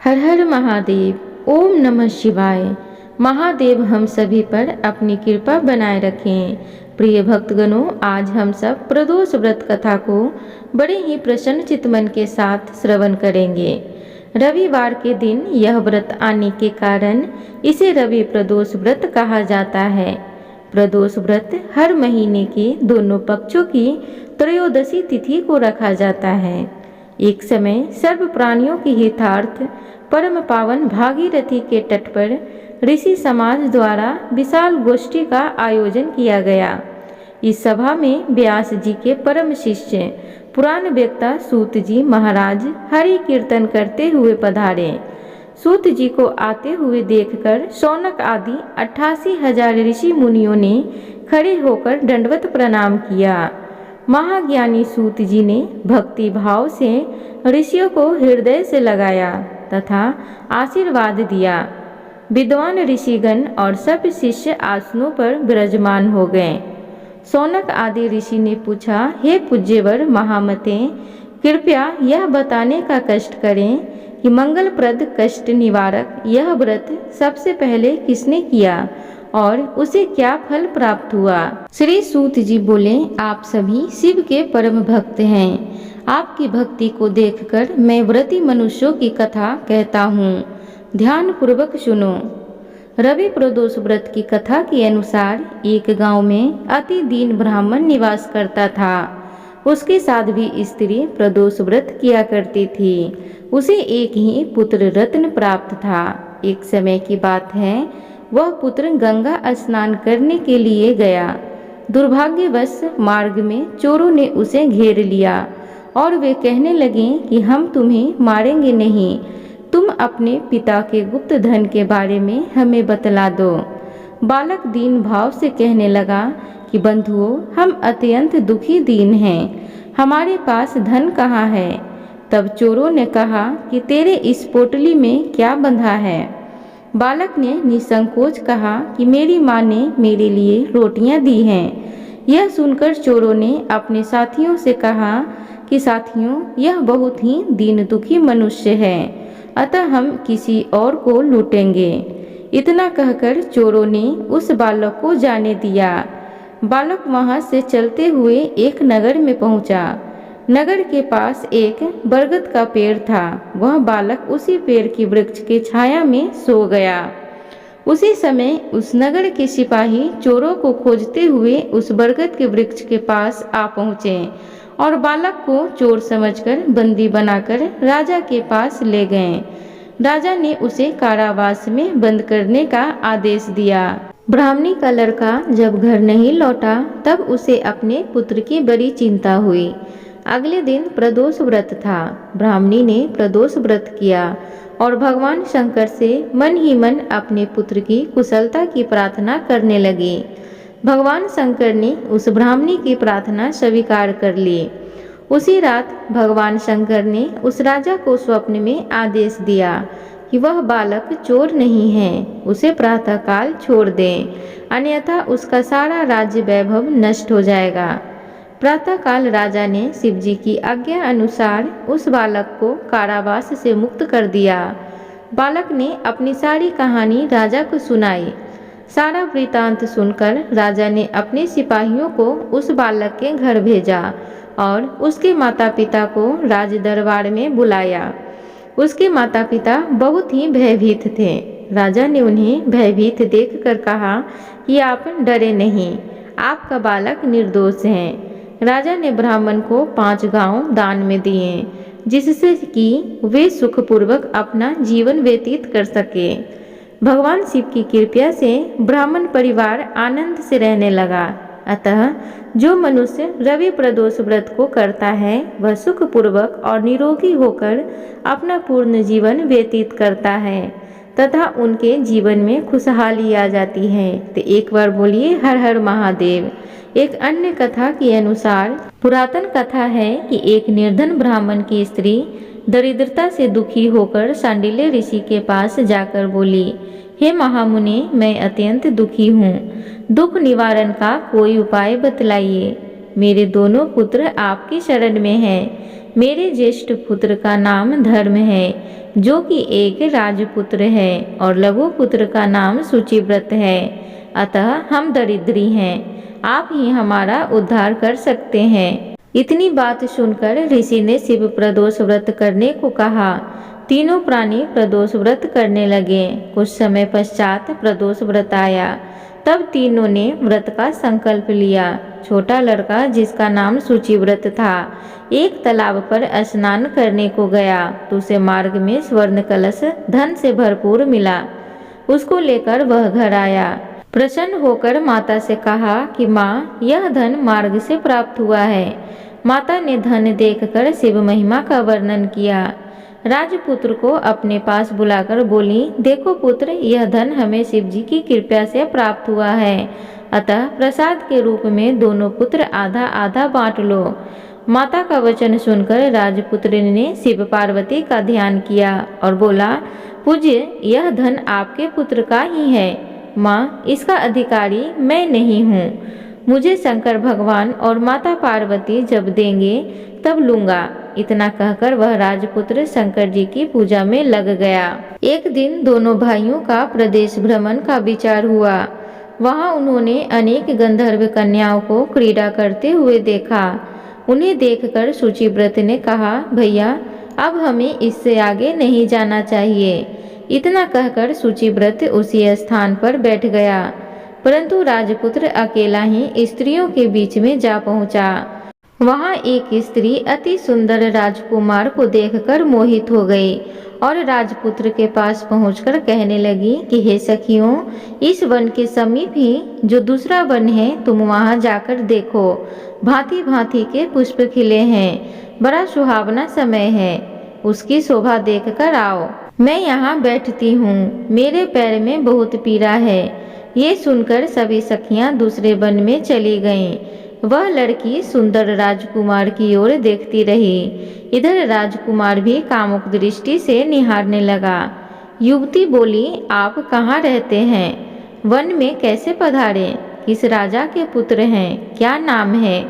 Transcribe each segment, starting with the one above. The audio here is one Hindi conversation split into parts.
हर हर महादेव। ओम नमः शिवाय। महादेव हम सभी पर अपनी कृपा बनाए रखें। प्रिय भक्तगणों, आज हम सब प्रदोष व्रत कथा को बड़े ही प्रसन्न चित्त मन के साथ श्रवण करेंगे। रविवार के दिन यह व्रत आने के कारण इसे रवि प्रदोष व्रत कहा जाता है। प्रदोष व्रत हर महीने के दोनों पक्षों की त्रयोदशी तिथि को रखा जाता है। एक समय सर्व प्राणियों के हितार्थ परम पावन भागीरथी के तट पर ऋषि समाज द्वारा विशाल गोष्ठी का आयोजन किया गया। इस सभा में व्यास जी के परम शिष्य पुराण वक्ता सूत जी महाराज हरि कीर्तन करते हुए पधारे। सूत जी को आते हुए देखकर शौनक आदि 88,000 ऋषि मुनियों ने खड़े होकर दंडवत प्रणाम किया। महाज्ञानी सूत जी ने भक्ति भाव से ऋषियों को हृदय से लगाया तथा आशीर्वाद दिया। विद्वान ऋषिगण और सब शिष्य आसनों पर विराजमान हो गए। शौनक आदि ऋषि ने पूछा, हे पूज्यवर महामते, कृपया यह बताने का कष्ट करें कि मंगलप्रद कष्ट निवारक यह व्रत सबसे पहले किसने किया और उसे क्या फल प्राप्त हुआ। श्री सूत जी बोले, आप सभी शिव के परम भक्त हैं। आपकी भक्ति को देखकर मैं व्रती मनुष्यों की कथा कहता हूँ, ध्यान पूर्वक सुनो। रवि प्रदोष व्रत की कथा के अनुसार एक गांव में अति दीन ब्राह्मण निवास करता था। उसके साथ भी स्त्री प्रदोष व्रत किया करती थी। उसे एक ही पुत्र रत्न प्राप्त था। एक समय की बात है, वह पुत्र गंगा स्नान करने के लिए गया। दुर्भाग्यवश मार्ग में चोरों ने उसे घेर लिया और वे कहने लगे कि हम तुम्हें मारेंगे नहीं, तुम अपने पिता के गुप्त धन के बारे में हमें बतला दो। बालक दीन भाव से कहने लगा कि बंधुओं, हम अत्यंत दुखी दीन हैं, हमारे पास धन कहाँ है। तब चोरों ने कहा कि तेरे इस पोटली में क्या बंधा है। बालक ने निसंकोच कहा कि मेरी माँ ने मेरे लिए रोटियां दी हैं। यह सुनकर चोरों ने अपने साथियों से कहा कि साथियों, यह बहुत ही दीन दुखी मनुष्य है, अतः हम किसी और को लूटेंगे। इतना कहकर चोरों ने उस बालक को जाने दिया। बालक वहां से चलते हुए एक नगर में पहुंचा। नगर के पास एक बरगद का पेड़ था। वह बालक उसी पेड़ की वृक्ष के छाया में सो गया। उसी समय उस नगर के सिपाही चोरों को खोजते हुए उस बरगद के वृक्ष के पास आ पहुँचे और बालक को चोर समझकर बंदी बनाकर राजा के पास ले गए। राजा ने उसे कारावास में बंद करने का आदेश दिया। ब्राह्मणी का लड़का जब घर नहीं लौटा तब उसे अपने पुत्र की बड़ी चिंता हुई। अगले दिन प्रदोष व्रत था। ब्राह्मणी ने प्रदोष व्रत किया और भगवान शंकर से मन ही मन अपने पुत्र की कुशलता की प्रार्थना करने लगी। भगवान शंकर ने उस ब्राह्मणी की प्रार्थना स्वीकार कर ली। उसी रात भगवान शंकर ने उस राजा को स्वप्न में आदेश दिया कि वह बालक चोर नहीं है, उसे प्रातःकाल छोड़ दें, अन्यथा उसका सारा राज्य वैभव नष्ट हो जाएगा। प्रातःकाल राजा ने शिवजी की आज्ञा अनुसार उस बालक को कारावास से मुक्त कर दिया। बालक ने अपनी सारी कहानी राजा को सुनाई। सारा वृतांत सुनकर राजा ने अपने सिपाहियों को उस बालक के घर भेजा और उसके माता पिता को राज दरबार में बुलाया। उसके माता पिता बहुत ही भयभीत थे। राजा ने उन्हें भयभीत देखकर कहा कि आप डरे नहीं, आपका बालक निर्दोष है। राजा ने ब्राह्मण को 5 गांव दान में दिए, जिससे कि वे सुखपूर्वक अपना जीवन व्यतीत कर सके। भगवान शिव की कृपा से ब्राह्मण परिवार आनंद से रहने लगा। अतः जो मनुष्य रवि प्रदोष व्रत को करता है वह सुखपूर्वक और निरोगी होकर अपना पूर्ण जीवन व्यतीत करता है तथा उनके जीवन में खुशहाली आ जाती है। तो एक बार बोलिए हर हर महादेव। एक अन्य कथा के अनुसार पुरातन कथा है कि एक निर्धन ब्राह्मण की स्त्री दरिद्रता से दुखी होकर शांडिल्य ऋषि के पास जाकर बोली, हे महामुनि, मैं अत्यंत दुखी हूँ, दुख निवारण का कोई उपाय बतलाइए। मेरे दोनों पुत्र आपकी शरण में हैं। मेरे ज्येष्ठ पुत्र का नाम धर्म है, जो कि एक राजपुत्र है, और लघु पुत्र का नाम शुचिव्रत है। अतः हम दरिद्री हैं, आप ही हमारा उद्धार कर सकते हैं। इतनी बात सुनकर ऋषि ने शिव प्रदोष व्रत करने को कहा। तीनों प्राणी प्रदोष व्रत करने लगे। कुछ समय पश्चात प्रदोष व्रत आया। तब तीनों ने व्रत का संकल्प लिया। छोटा लड़का, जिसका नाम शुचिव्रत था, एक तालाब पर स्नान करने को गया तो उसे मार्ग में स्वर्ण कलश धन से भरपूर मिला। उसको लेकर वह घर आया। प्रसन्न होकर माता से कहा कि माँ, यह धन मार्ग से प्राप्त हुआ है। माता ने धन देखकर शिव महिमा का वर्णन किया। राजपुत्र को अपने पास बुलाकर बोली, देखो पुत्र, यह धन हमें शिव जी की कृपा से प्राप्त हुआ है, अतः प्रसाद के रूप में दोनों पुत्र आधा आधा बांट लो। माता का वचन सुनकर राजपुत्र ने शिव पार्वती का ध्यान किया और बोला, पूज्य, यह धन आपके पुत्र का ही है। माँ, इसका अधिकारी मैं नहीं हूँ। मुझे शंकर भगवान और माता पार्वती जब देंगे तब लूंगा। इतना कहकर वह राजपुत्र शंकर जी की पूजा में लग गया। एक दिन दोनों भाइयों का प्रदेश भ्रमण का विचार हुआ। वहां उन्होंने अनेक गंधर्व कन्याओं को क्रीड़ा करते हुए देखा। उन्हें देखकर शुचिव्रत ने कहा, भैया, अब हमें इससे आगे नहीं जाना चाहिए। इतना कहकर शुचिव्रत उसी स्थान पर बैठ गया, परंतु राजपुत्र अकेला ही स्त्रियों के बीच में जा पहुंचा। वहां एक स्त्री अति सुंदर राजकुमार को देखकर मोहित हो गई और राजपुत्र के पास पहुंचकर कहने लगी कि हे सखियों, इस वन के समीप ही जो दूसरा वन है, तुम वहां जाकर देखो। भांति भांति के पुष्प खिले हैं, बड़ा सुहावना समय है। उसकी शोभा देखकर आओ। मैं यहाँ बैठती हूँ, मेरे पैर में बहुत पीड़ा है। ये सुनकर सभी सखियां दूसरे वन में चली गईं। वह लड़की सुंदर राजकुमार की ओर देखती रही। इधर राजकुमार भी कामुक दृष्टि से निहारने लगा। युवती बोली, आप कहाँ रहते हैं? वन में कैसे पधारे? किस राजा के पुत्र हैं? क्या नाम है?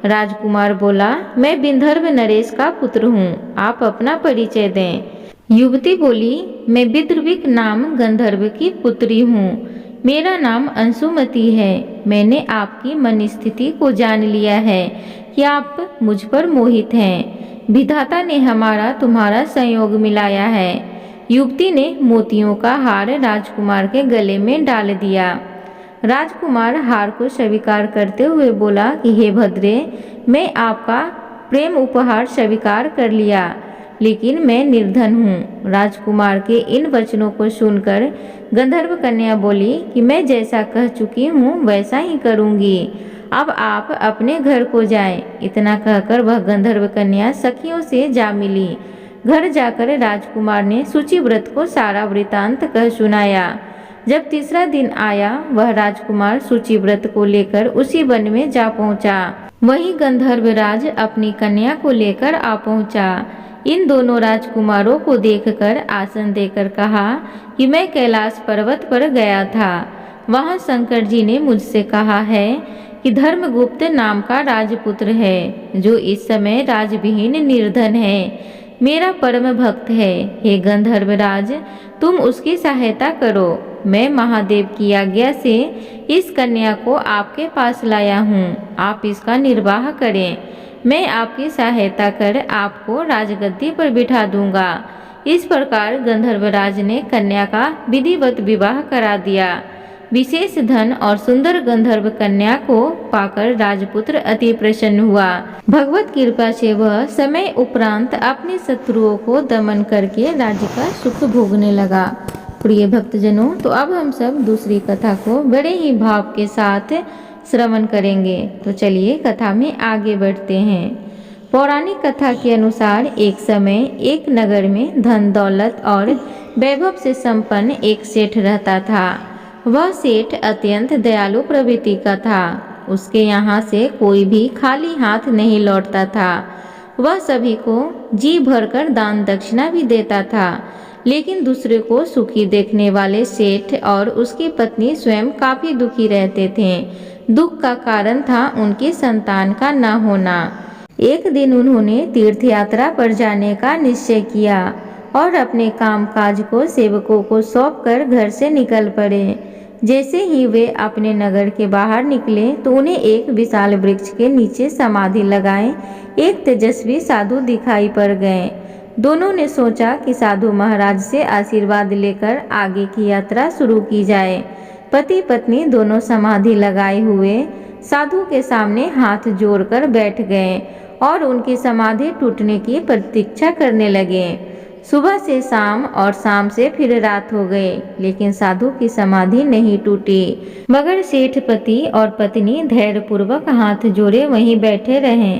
राजकुमार बोला, मैं विंध्यर्व नरेश का पुत्र हूँ, आप अपना परिचय दें। युवती बोली, मैं विद्रविक नाम गंधर्व की पुत्री हूँ। मेरा नाम अंशुमती है। मैंने आपकी मन स्थिति को जान लिया है कि आप मुझ पर मोहित हैं। विधाता ने हमारा तुम्हारा संयोग मिलाया है। युवती ने मोतियों का हार राजकुमार के गले में डाल दिया। राजकुमार हार को स्वीकार करते हुए बोला कि हे भद्रे, मैं आपका प्रेम उपहार स्वीकार कर लिया, लेकिन मैं निर्धन हूँ। राजकुमार के इन वचनों को सुनकर गंधर्व कन्या बोली कि मैं जैसा कह चुकी हूँ वैसा ही करूँगी। अब आप अपने घर को जाएं। इतना कहकर वह गंधर्व कन्या सखियों से जा मिली। घर जाकर राजकुमार ने शुचिव्रत को सारा वृतांत कह सुनाया। जब तीसरा दिन आया, वह राजकुमार शुचिव्रत को लेकर उसी वन में जा पहुँचा। वहीं गंधर्वराज अपनी कन्या को लेकर आ पहुँचा। इन दोनों राजकुमारों को देखकर आसन देकर कहा कि मैं कैलाश पर्वत पर गया था। वहां शंकर जी ने मुझसे कहा है कि धर्मगुप्त नाम का राजपुत्र है, जो इस समय राजविहीन निर्धन है, मेरा परम भक्त है। हे गंधर्वराज, तुम उसकी सहायता करो। मैं महादेव की आज्ञा से इस कन्या को आपके पास लाया हूँ। आप इसका निर्वाह करें। मैं आपकी सहायता कर आपको राजगद्दी पर बिठा दूंगा। इस प्रकार गंधर्वराज ने कन्या का विधिवत विवाह करा दिया। विशेष धन और सुंदर गंधर्व कन्या को पाकर राजपुत्र अति प्रसन्न हुआ। भगवत कृपा से वह समय उपरांत अपने शत्रुओं को दमन करके राज्य का सुख भोगने लगा। प्रिय भक्तजनों, तो अब हम सब दूसरी कथा को बड़े ही भाव के साथ श्रवण करेंगे। तो चलिए कथा में आगे बढ़ते हैं। पौराणिक कथा के अनुसार एक समय एक नगर में धन दौलत और वैभव से संपन्न एक सेठ रहता था। वह सेठ अत्यंत दयालु प्रवृत्ति का था। उसके यहाँ से कोई भी खाली हाथ नहीं लौटता था। वह सभी को जी भरकर दान दक्षिणा भी देता था। लेकिन दूसरे को सुखी देखने वाले सेठ और उसकी पत्नी स्वयं काफी दुखी रहते थे। दुख का कारण था उनकी संतान का न होना। एक दिन उन्होंने तीर्थ यात्रा पर जाने का निश्चय किया और अपने कामकाज को सेवकों को सौंपकर घर से निकल पड़े। जैसे ही वे अपने नगर के बाहर निकले तो उन्हें एक विशाल वृक्ष के नीचे समाधि लगाए एक तेजस्वी साधु दिखाई पड़ गए। दोनों ने सोचा कि साधु महाराज से आशीर्वाद लेकर आगे की यात्रा शुरू की जाए। पति पत्नी दोनों समाधि लगाए हुए साधु के सामने हाथ जोड़कर बैठ गए और उनकी समाधि टूटने की प्रतीक्षा करने लगे। सुबह से शाम और शाम से फिर रात हो गए, लेकिन साधु की समाधि नहीं टूटी। मगर सेठ पति और पत्नी धैर्यपूर्वक हाथ जोड़े वहीं बैठे रहे।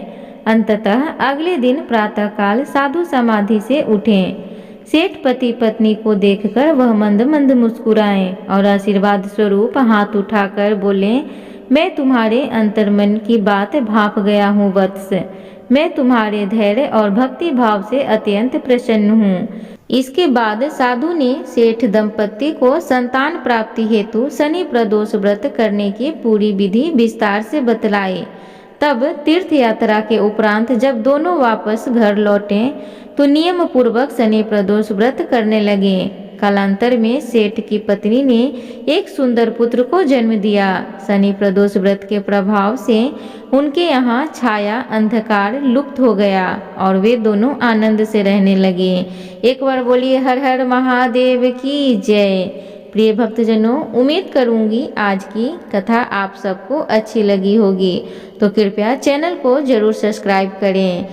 अंततः अगले दिन प्रातःकाल साधु समाधि से उठे। सेठ पति पत्नी को देखकर वह मंद मंद मुस्कुराए और आशीर्वाद स्वरूप हाथ उठाकर बोले, मैं तुम्हारे अंतर्मन की बात भाप गया हूँ वत्स। मैं तुम्हारे धैर्य और भक्ति भाव से अत्यंत प्रसन्न हूँ। इसके बाद साधु ने सेठ दंपत्ति को संतान प्राप्ति हेतु शनि प्रदोष व्रत करने की पूरी विधि विस्तार से बतलाई। तब तीर्थ यात्रा के उपरांत जब दोनों वापस घर लौटे तो नियम पूर्वक शनि प्रदोष व्रत करने लगे। कालांतर में सेठ की पत्नी ने एक सुंदर पुत्र को जन्म दिया। शनि प्रदोष व्रत के प्रभाव से उनके यहाँ छाया अंधकार लुप्त हो गया और वे दोनों आनंद से रहने लगे। एक बार बोलिए हर हर महादेव की जय। प्रिय भक्तजनों, उम्मीद करूंगी आज की कथा आप सबको अच्छी लगी होगी, तो कृपया चैनल को जरूर सब्सक्राइब करें।